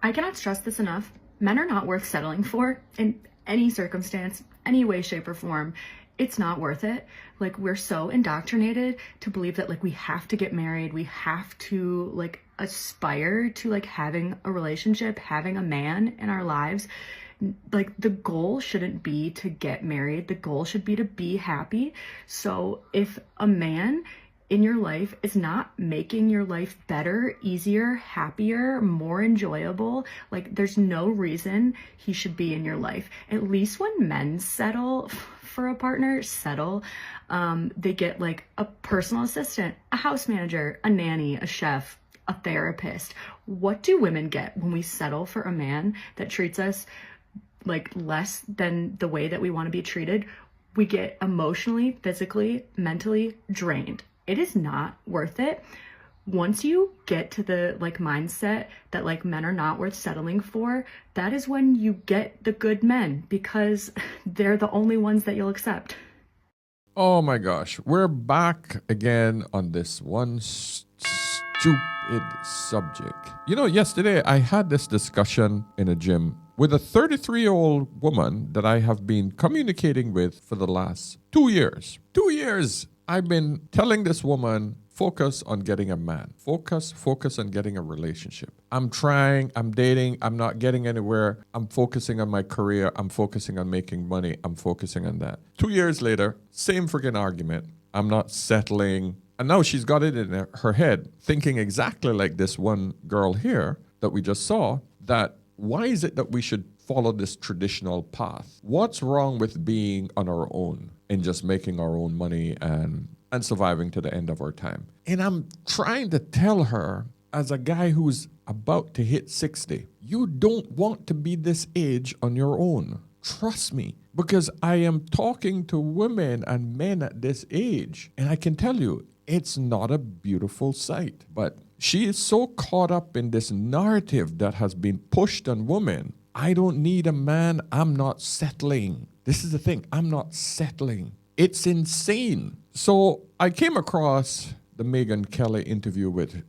I cannot stress this enough. Men are not worth settling for in any circumstance, any way, shape, or form. It's not worth it. Like, we're so indoctrinated to believe that, like, we have to get married. We have to, like, aspire to, like, having a relationship, having a man in our lives. Like, the goal shouldn't be to get married. The goal should be to be happy. So if a man in your life is not making your life better, easier, happier, more enjoyable, like, there's no reason he should be in your life. At least when men settle for a partner, they get like a personal assistant, a house manager, a nanny, a chef, a therapist. What do women get when we settle for a man that treats us like less than the way that we want to be treated? We get emotionally, physically, mentally drained. It is not worth it. Once you get to the like mindset that like men are not worth settling for, that is when you get the good men, because they're the only ones that you'll accept. Oh my gosh, we're back again on this one stupid subject. You know, yesterday I had this discussion in a gym with a 33-year-old woman that I have been communicating with for the last 2 years. 2 years I've been telling this woman, focus on getting a man. Focus on getting a relationship. I'm trying, I'm dating, I'm not getting anywhere. I'm focusing on my career. I'm focusing on making money. I'm focusing on that. 2 years later, same freaking argument. I'm not settling. And now she's got it in her head, thinking exactly like this one girl here that we just saw, that why is it that we should follow this traditional path? What's wrong with being on our own and just making our own money and surviving to the end of our time? And I'm trying to tell her, as a guy who's about to hit 60, you don't want to be this age on your own. Trust me, because I am talking to women and men at this age, and I can tell you, it's not a beautiful sight. But she is so caught up in this narrative that has been pushed on women. I don't need a man. I'm not settling. This is the thing. I'm not settling. It's insane. So I came across the Megyn Kelly interview with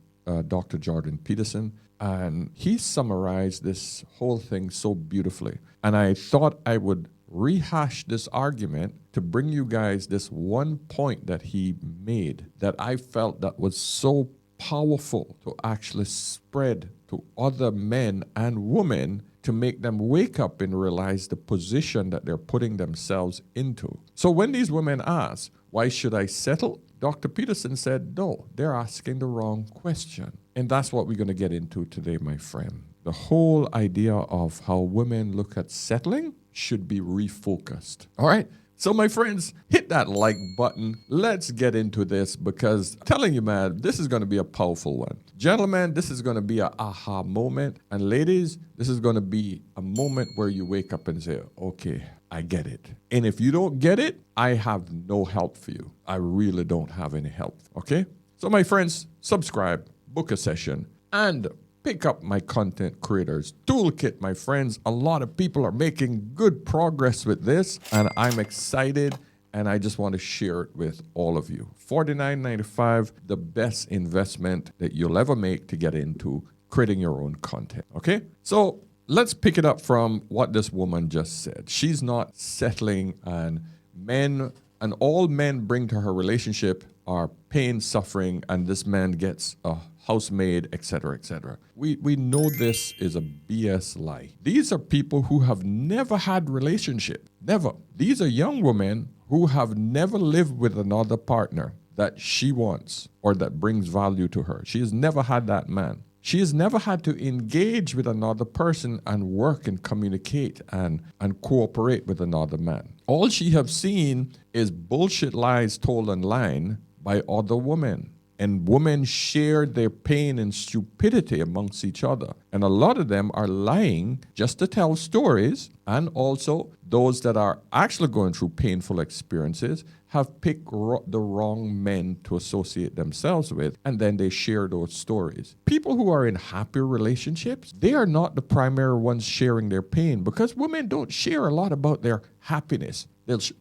Dr. Jordan Peterson, and he summarized this whole thing so beautifully. And I thought I would rehash this argument to bring you guys this one point that he made that I felt that was so powerful to actually spread to other men and women, to make them wake up and realize the position that they're putting themselves into. So when these women ask, why should I settle? Dr. Peterson said, no, they're asking the wrong question. And that's what we're going to get into today, my friend. The whole idea of how women look at settling should be refocused. All right. So my friends, hit that like button. Let's get into this, because I'm telling you, man, this is going to be a powerful one. Gentlemen, this is going to be an aha moment. And ladies, this is going to be a moment where you wake up and say, okay, I get it. And if you don't get it, I have no help for you. I really don't have any help. Okay? So my friends, subscribe, book a session, and pick up my Content Creators Toolkit, my friends. A lot of people are making good progress with this, and I'm excited, and I just want to share it with all of you. $49.95, the best investment that you'll ever make to get into creating your own content, okay? So let's pick it up from what this woman just said. She's not settling, and all men bring to her relationship are pain, suffering, and this man gets a housemaid, etc., etc. We know this is a BS lie. These are people who have never had relationship. Never. These are young women who have never lived with another partner that she wants or that brings value to her. She has never had that man. She has never had to engage with another person and work and communicate and cooperate with another man. All she have seen is bullshit lies told online by other women. And women share their pain and stupidity amongst each other. And a lot of them are lying just to tell stories. And also those that are actually going through painful experiences have picked the wrong men to associate themselves with. And then they share those stories. People who are in happy relationships, they are not the primary ones sharing their pain, because women don't share a lot about their happiness.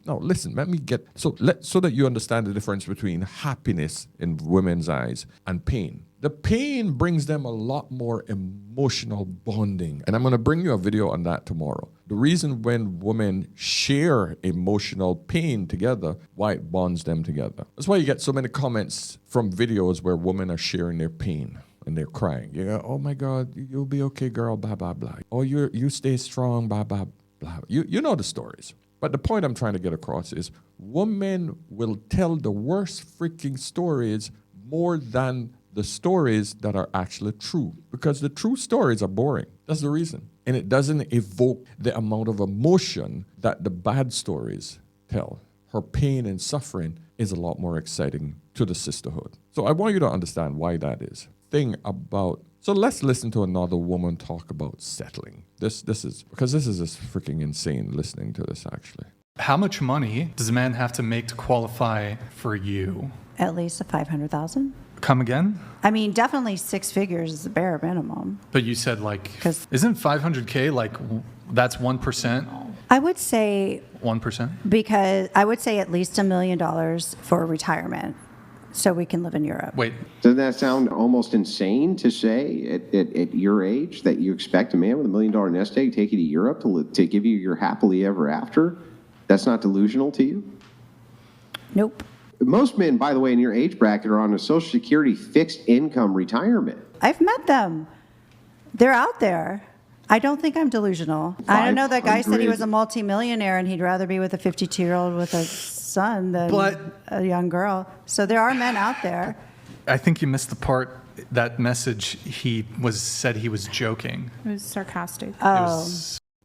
No, listen, let me get, so that you understand the difference between happiness in women's eyes and pain. The pain brings them a lot more emotional bonding. And I'm going to bring you a video on that tomorrow. The reason when women share emotional pain together, why it bonds them together. That's why you get so many comments from videos where women are sharing their pain and they're crying. You go, oh my God, you'll be okay, girl, blah, blah, blah. Oh, you stay strong, blah, blah, blah. You know the stories. But the point I'm trying to get across is women will tell the worst freaking stories more than the stories that are actually true, because the true stories are boring. That's the reason. And it doesn't evoke the amount of emotion that the bad stories tell. Her pain and suffering is a lot more exciting to the sisterhood. So I want you to understand why that is. So let's listen to another woman talk about settling. This is just freaking insane listening to this, actually. How much money does a man have to make to qualify for you? At least $500,000. Come again? I mean, definitely 6 figures is the bare minimum. But you said isn't 500K that's 1%? I would say 1%? because I would say at least $1 million for retirement, so we can live in Europe. Wait. Doesn't that sound almost insane to say at your age that you expect a man with $1 million nest egg to take you to Europe to give you your happily ever after? That's not delusional to you? Nope. Most men, by the way, in your age bracket are on a Social Security fixed income retirement. I've met them. They're out there. I don't think I'm delusional. I don't know. That guy said he was a multimillionaire and he'd rather be with a 52-year-old with a son than a young girl. So there are men out there. I think you missed the part, that message said he was joking. It was sarcastic. Oh.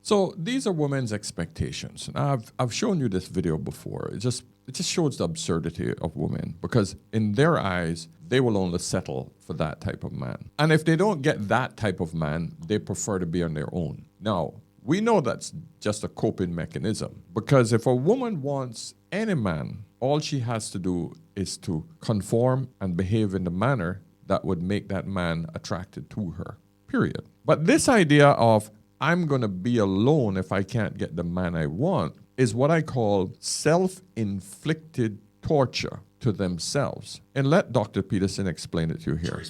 So these are women's expectations. Now, I've shown you this video before. It just shows the absurdity of women, because in their eyes, they will only settle for that type of man. And if they don't get that type of man, they prefer to be on their own. Now, we know that's just a coping mechanism, because if a woman wants any man, all she has to do is to conform and behave in the manner that would make that man attracted to her, period. But this idea of I'm going to be alone if I can't get the man I want is what I call self-inflicted torture to themselves. And let Dr. Peterson explain it to you here.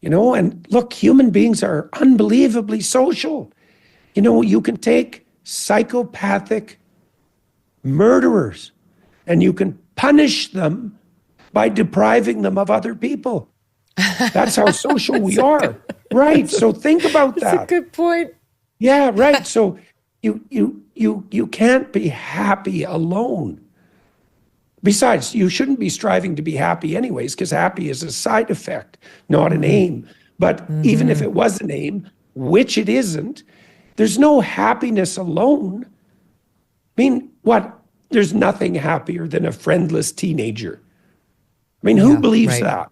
And look, human beings are unbelievably social. You can take psychopathic murderers and you can punish them by depriving them of other people. That's how social we are. Right. So think about that. That's a good point. Yeah, right. So you can't be happy alone. Besides, you shouldn't be striving to be happy anyways, because happy is a side effect, not an aim. But even if it was an aim, which it isn't, there's no happiness alone. I mean, what? There's nothing happier than a friendless teenager. I mean, who believes that?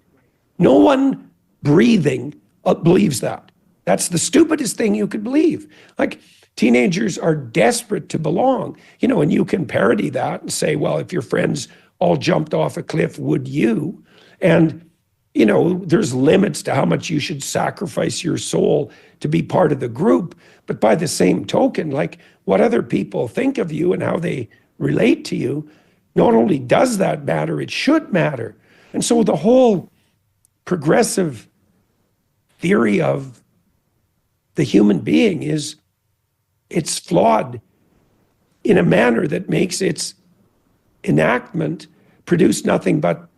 No one breathing believes that. That's the stupidest thing you could believe. Like, teenagers are desperate to belong, and you can parody that and say, well, if your friends all jumped off a cliff, would you? And, there's limits to how much you should sacrifice your soul to be part of the group. But by the same token, like, what other people think of you and how they relate to you, not only does that matter, it should matter. And so the whole progressive theory of the human being it's flawed in a manner that makes its enactment produce nothing but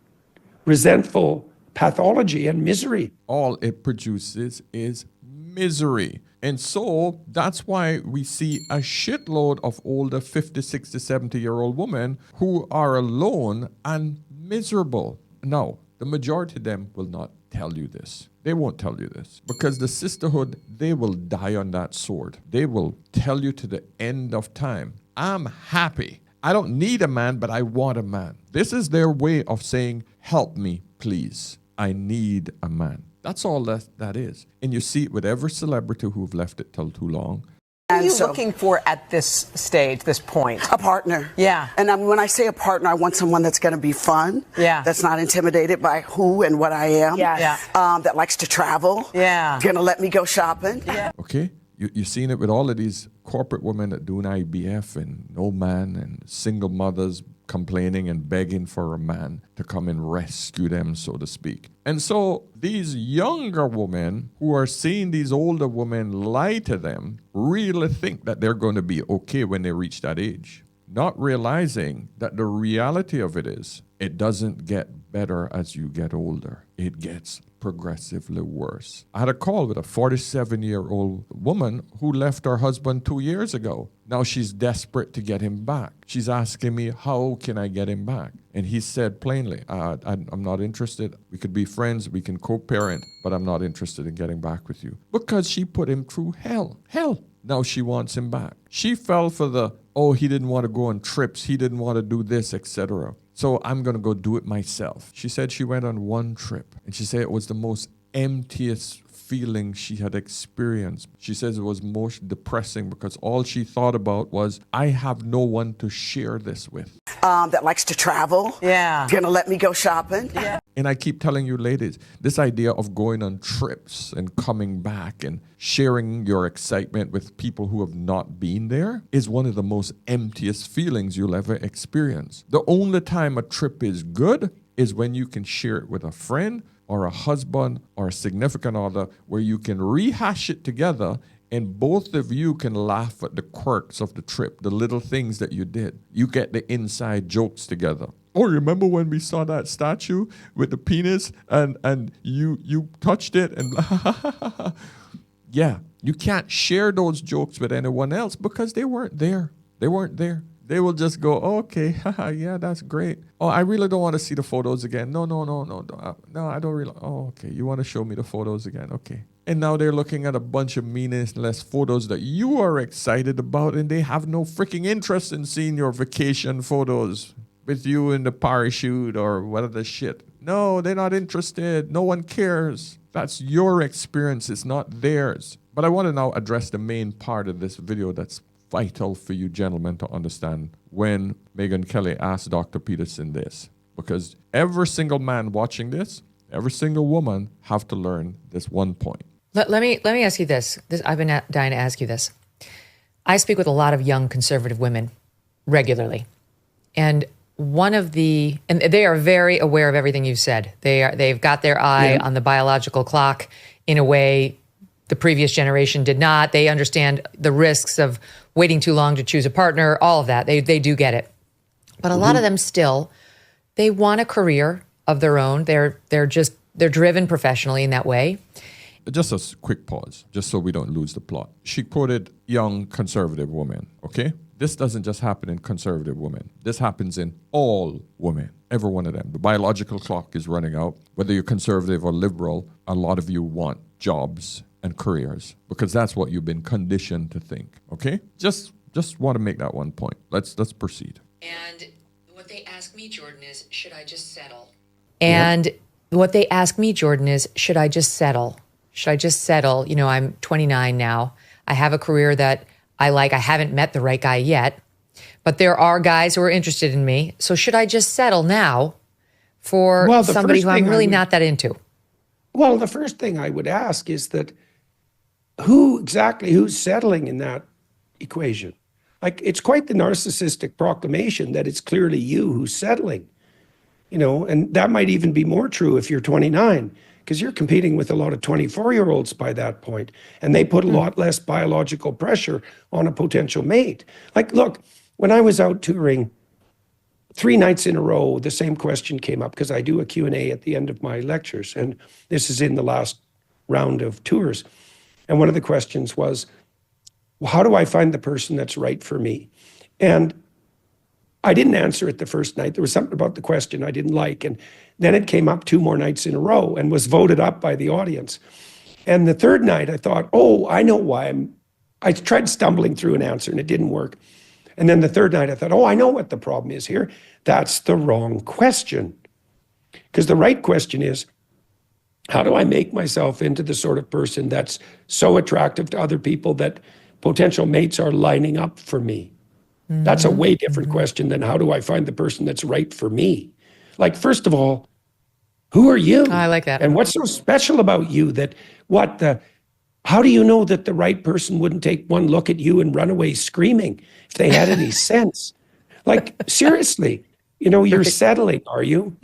resentful pathology and misery. All it produces is misery. And so that's why we see a shitload of older 50, 60, 70-year-old women who are alone and miserable. Now, the majority of them will not tell you this. They won't tell you this, because the sisterhood, they will die on that sword. They will tell you to the end of time, I'm happy. I don't need a man, but I want a man. This is their way of saying, help me, please. I need a man. That's all that is. And you see it with every celebrity who've left it till too long. What are you looking for at this stage, this point? A partner. Yeah. And when I say a partner, I want someone that's going to be fun. Yeah. That's not intimidated by who and what I am. Yeah. That likes to travel. Yeah. Going to let me go shopping. Yeah. Okay? You've seen it with all of these corporate women that do an IBF and no man and single mothers complaining and begging for a man to come and rescue them, so to speak. And so these younger women who are seeing these older women lie to them really think that they're going to be okay when they reach that age, not realizing that the reality of it is it doesn't get better as you get older. It gets progressively worse. I had a call with a 47-year-old woman who left her husband 2 years ago. Now she's desperate to get him back. She's asking me, how can I get him back? And he said plainly, I'm not interested. We could be friends, we can co-parent, but I'm not interested in getting back with you. Because she put him through hell. Hell. Now she wants him back. She fell for the, he didn't want to go on trips, he didn't want to do this, etc. So I'm going to go do it myself. She said she went on one trip, and she said it was the most emptiest feeling she had experienced. She says it was most depressing because all she thought about was, I have no one to share this with. That likes to travel. Yeah. Gonna let me go shopping. Yeah. And I keep telling you ladies, this idea of going on trips and coming back and sharing your excitement with people who have not been there is one of the most emptiest feelings you'll ever experience. The only time a trip is good is when you can share it with a friend or a husband or a significant other, where you can rehash it together and both of you can laugh at the quirks of the trip, the little things that you did. You get the inside jokes together. Oh, remember when we saw that statue with the penis and you touched it and yeah, you can't share those jokes with anyone else because they weren't there. They weren't there. They will just go, okay, yeah, that's great. Oh, I really don't want to see the photos again. No, I don't really. Oh, okay, you want to show me the photos again? Okay. And now they're looking at a bunch of meaningless photos that you are excited about, and they have no freaking interest in seeing your vacation photos with you in the parachute or whatever shit. No, they're not interested. No one cares. That's your experience. It's not theirs. But I want to now address the main part of this video that's vital for you gentlemen to understand when Megyn Kelly asked Dr. Peterson this. Because every single man watching this, every single woman have to learn this one point. Let me ask you this. I've been dying to ask you this. I speak with a lot of young conservative women regularly. And and they are very aware of everything you've said. They've got their eye on the biological clock in a way the previous generation did not. They understand the risks of waiting too long to choose a partner, all of that. They do get it. But a lot of them still, they want a career of their own. They're driven professionally in that way. Just a quick pause, just so we don't lose the plot. She quoted young conservative women, okay? This doesn't just happen in conservative women. This happens in all women, every one of them. The biological clock is running out. Whether you're conservative or liberal, a lot of you want jobs and careers because that's what you've been conditioned to think, okay? Just want to make that one point. Let's proceed. And what they ask me, Jordan, is, should I just settle? What they ask me, Jordan, is, should I just settle? Should I just settle? You know, I'm 29 now. I have a career that I like. I haven't met the right guy yet, but there are guys who are interested in me. So should I just settle now for somebody who I'm really not that into? Well, the first thing I would ask is that who's settling in that equation? Like, it's quite the narcissistic proclamation that it's clearly you who's settling, you know, and that might even be more true if you're 29. Because you're competing with a lot of 24-year-olds by that point, and they put a lot less biological pressure on a potential mate. Like, look, when I was out touring 3 nights in a row, the same question came up because I do a Q&A at the end of my lectures, and this is in the last round of tours. And one of the questions was, well, how do I find the person that's right for me? And I didn't answer it the first night. There was something about the question I didn't like. And then it came up 2 more nights in a row and was voted up by the audience. And the third night I thought, I know why I tried stumbling through an answer and it didn't work. And then the third night I thought, I know what the problem is here. That's the wrong question. Because the right question is, how do I make myself into the sort of person that's so attractive to other people that potential mates are lining up for me? That's a way different question than how do I find the person that's right for me? Like, first of all, who are you? I like that. And what's so special about you that how do you know that the right person wouldn't take one look at you and run away screaming if they had any sense? Like, seriously, You're settling, are you?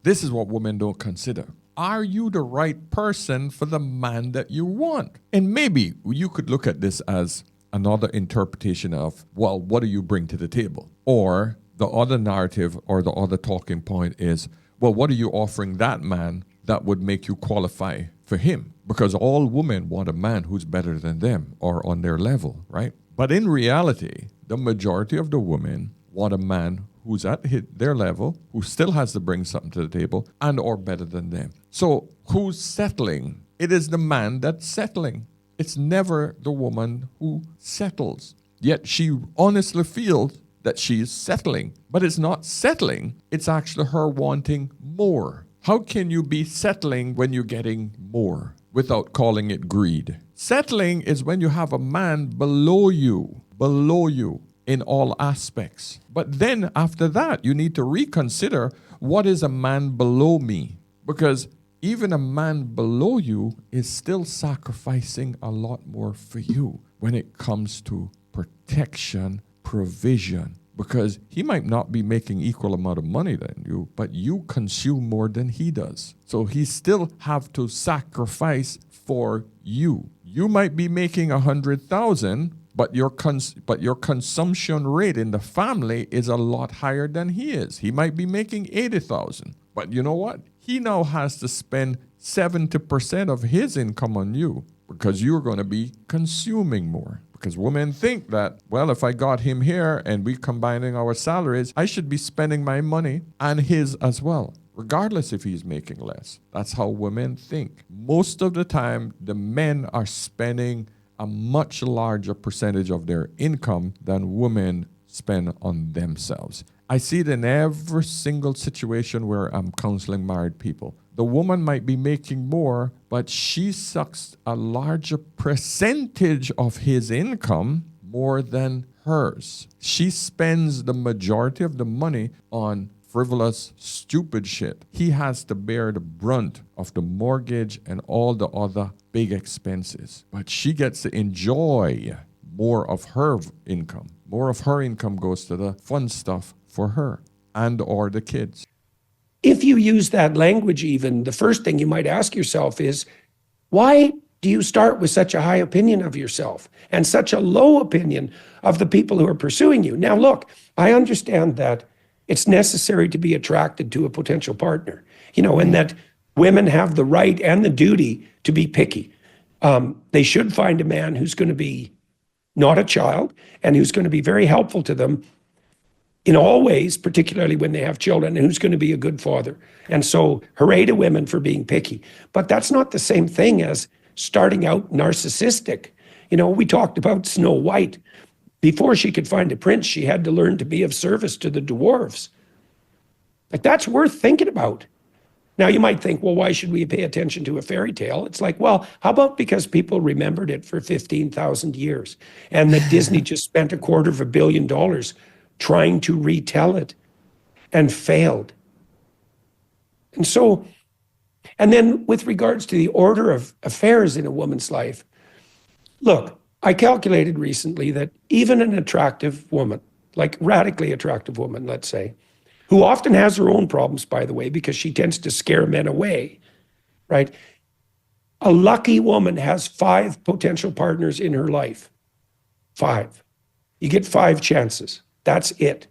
This is what women don't consider. Are you the right person for the man that you want? And maybe you could look at this as another interpretation of, well, what do you bring to the table? Or the other narrative or the other talking point is, well, what are you offering that man that would make you qualify for him? Because all women want a man who's better than them or on their level, right? But in reality, the majority of the women want a man who's at their level, who still has to bring something to the table and or better than them. So who's settling? It is the man that's settling. It's never the woman who settles. Yet she honestly feels that she is settling. But it's not settling. It's actually her wanting more. How can you be settling when you're getting more without calling it greed? Settling is when you have a man below you in all aspects. But then after that, you need to reconsider, what is a man below me? Because even a man below you is still sacrificing a lot more for you when it comes to protection, provision, because he might not be making equal amount of money than you, but you consume more than he does. So he still have to sacrifice for you. You might be making 100,000, but your consumption rate in the family is a lot higher than he is. He might be making 80,000, but you know what? He now has to spend 70% of his income on you because you're going to be consuming more. Because women think that, well, if I got him here and we combining our salaries, I should be spending my money and his as well, regardless if he's making less. That's how women think. Most of the time, the men are spending a much larger percentage of their income than women spend on themselves. I see it in every single situation where I'm counseling married people. The woman might be making more, but she sucks a larger percentage of his income more than hers. She spends the majority of the money on frivolous, stupid shit. He has to bear the brunt of the mortgage and all the other big expenses. But she gets to enjoy more of her income. More of her income goes to the fun stuff for her and or the kids. If you use that language even, the first thing you might ask yourself is, why do you start with such a high opinion of yourself and such a low opinion of the people who are pursuing you? Now, look, I understand that it's necessary to be attracted to a potential partner, and that women have the right and the duty to be picky. They should find a man who's going to be not a child and who's going to be very helpful to them in all ways, particularly when they have children, and who's going to be a good father. And so hooray to women for being picky. But that's not the same thing as starting out narcissistic. We talked about Snow White. Before she could find a prince, she had to learn to be of service to the dwarves. Like, that's worth thinking about. Now, you might think, well, why should we pay attention to a fairy tale? It's like, well, how about because people remembered it for 15,000 years and that Disney just spent $250 million trying to retell it and failed. And then with regards to the order of affairs in a woman's life, look, I calculated recently that even an attractive woman, like radically attractive woman, let's say, who often has her own problems, by the way, because she tends to scare men away, right? A lucky woman has 5 potential partners in her life. 5. You get 5 chances. That's it.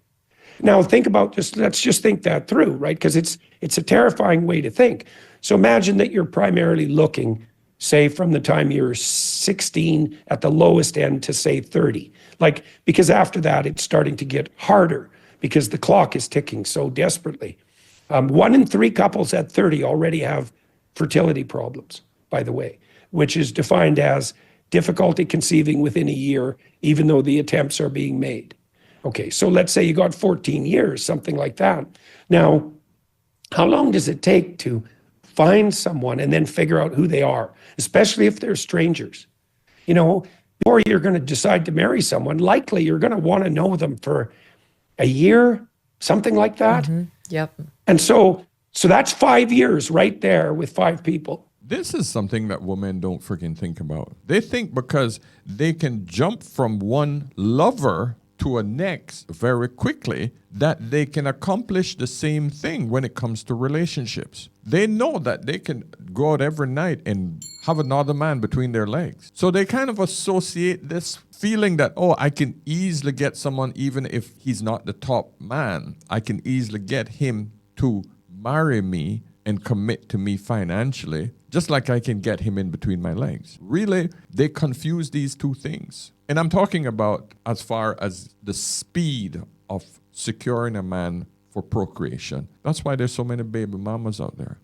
Now think about let's just think that through, right? Because it's a terrifying way to think. So imagine that you're primarily looking, say, from the time you're 16 at the lowest end to say 30. Because after that, it's starting to get harder because the clock is ticking so desperately. 1 in 3 couples at 30 already have fertility problems, by the way, which is defined as difficulty conceiving within a year, even though the attempts are being made. Okay, so let's say you got 14 years, something like that. Now, how long does it take to find someone and then figure out who they are, especially if they're strangers? Before you're going to decide to marry someone, likely you're going to want to know them for a year, something like that. Mm-hmm. Yep. And so that's 5 years right there with 5 people. This is something that women don't freaking think about. They think because they can jump from one lover to a next very quickly, that they can accomplish the same thing when it comes to relationships. They know that they can go out every night and have another man between their legs. So they kind of associate this feeling that, oh, I can easily get someone even if he's not the top man. I can easily get him to marry me and commit to me financially, just like I can get him in between my legs. Really, they confuse these two things. And I'm talking about as far as the speed of securing a man for procreation. That's why there's so many baby mamas out there.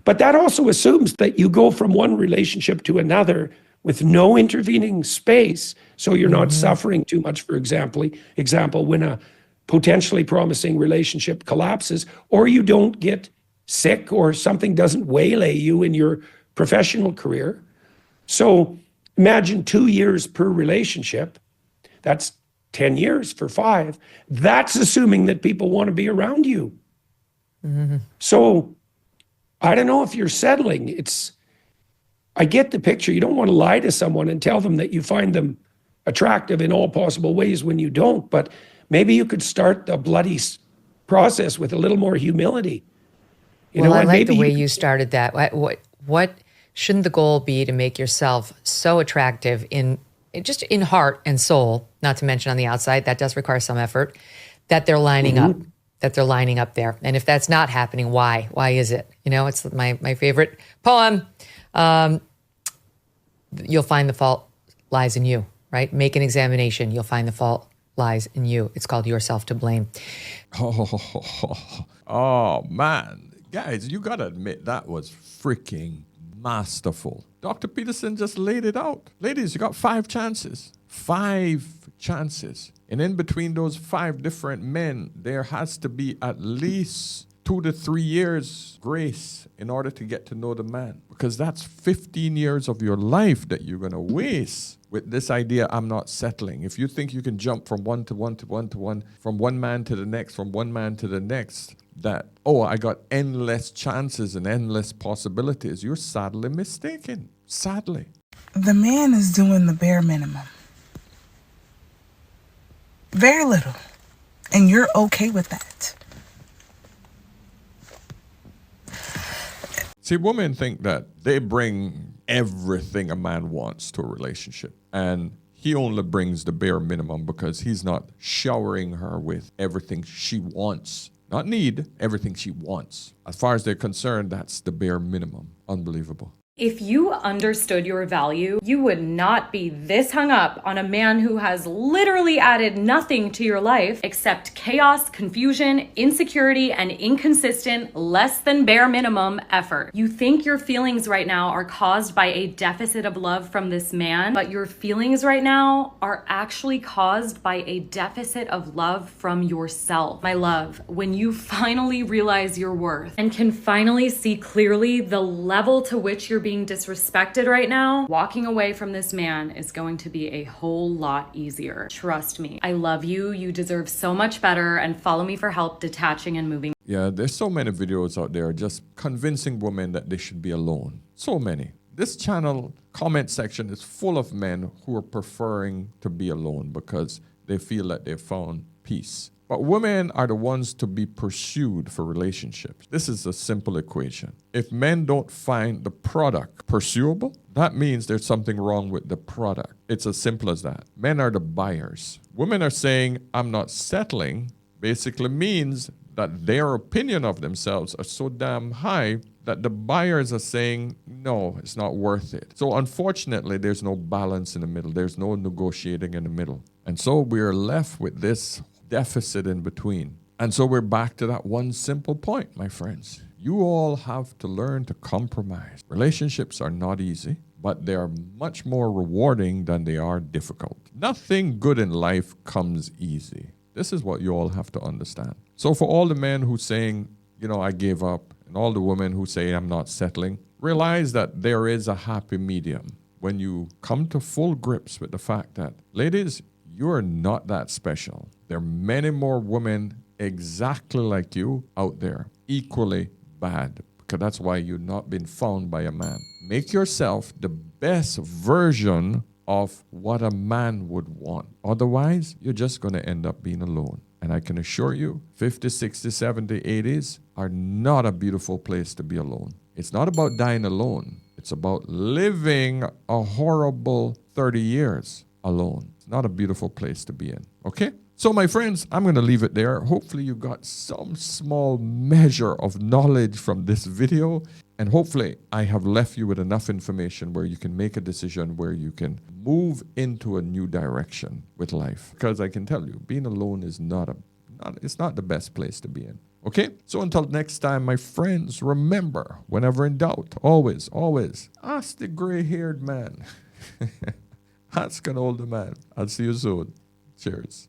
But that also assumes that you go from one relationship to another with no intervening space, so you're not suffering too much, for example, when a potentially promising relationship collapses, or you don't get sick or something doesn't waylay you in your professional career. So imagine 2 years per relationship. That's 10 years for 5. That's assuming that people want to be around you. So I don't know if you're settling. I get the picture. You don't want to lie to someone and tell them that you find them attractive in all possible ways when you don't, but maybe you could start the bloody process with a little more humility. I like the way you started that. What shouldn't the goal be to make yourself so attractive just in heart and soul, not to mention on the outside, that does require some effort, that they're lining up, there. And if that's not happening, why? Why is it? It's my favorite poem. You'll find the fault lies in you, right? Make an examination. You'll find the fault lies in you. It's called yourself to blame. Oh man. Guys, you got to admit that was freaking masterful. Dr. Peterson just laid it out. Ladies, you got 5 chances. 5 chances. And in between those 5 different men, there has to be at least 2 to 3 years grace in order to get to know the man. Because that's 15 years of your life that you're going to waste with this idea, I'm not settling. If you think you can jump from one to one to one to one, from one man to the next, from one man to the next, that, oh, I got endless chances and endless possibilities, you're sadly mistaken. Sadly. The man is doing the bare minimum. Very little. And you're okay with that. See, women think that they bring everything a man wants to a relationship. And he only brings the bare minimum because he's not showering her with everything she wants. Not need, everything she wants. As far as they're concerned, that's the bare minimum. Unbelievable. If you understood your value, you would not be this hung up on a man who has literally added nothing to your life except chaos, confusion, insecurity, and inconsistent, less than bare minimum effort. You think your feelings right now are caused by a deficit of love from this man, but your feelings right now are actually caused by a deficit of love from yourself. My love, when you finally realize your worth and can finally see clearly the level to which you're being disrespected right now, walking away from this man is going to be a whole lot easier. Trust me. I love you. You deserve so much better, and follow me for help detaching and moving. Yeah, there's so many videos out there just convincing women that they should be alone. So many. This channel comment section is full of men who are preferring to be alone because they feel that they've found peace. But women are the ones to be pursued for relationships. This is a simple equation. If men don't find the product pursuable, that means there's something wrong with the product. It's as simple as that. Men are the buyers. Women are saying, I'm not settling, basically means that their opinion of themselves are so damn high that the buyers are saying, no, it's not worth it. So unfortunately, there's no balance in the middle. There's no negotiating in the middle. And so we're left with this deficit in between. And so we're back to that one simple point, my friends. You all have to learn to compromise. Relationships are not easy, but they are much more rewarding than they are difficult. Nothing good in life comes easy. This is what you all have to understand. So for all the men who saying, I gave up, and all the women who say I'm not settling, realize that there is a happy medium. When you come to full grips with the fact that, ladies, you're not that special. There are many more women exactly like you out there, equally bad, because that's why you've not been found by a man. Make yourself the best version of what a man would want. Otherwise, you're just going to end up being alone. And I can assure you, 50, 60, 70, 80s are not a beautiful place to be alone. It's not about dying alone. It's about living a horrible 30 years alone. It's not a beautiful place to be in. Okay? So, my friends, I'm going to leave it there. Hopefully, you got some small measure of knowledge from this video. And hopefully, I have left you with enough information where you can make a decision, where you can move into a new direction with life. Because I can tell you, being alone is it's not the best place to be in. Okay? So until next time, my friends, remember, whenever in doubt, always, always ask the gray-haired man. Ask an older man. I'll see you soon. Cheers.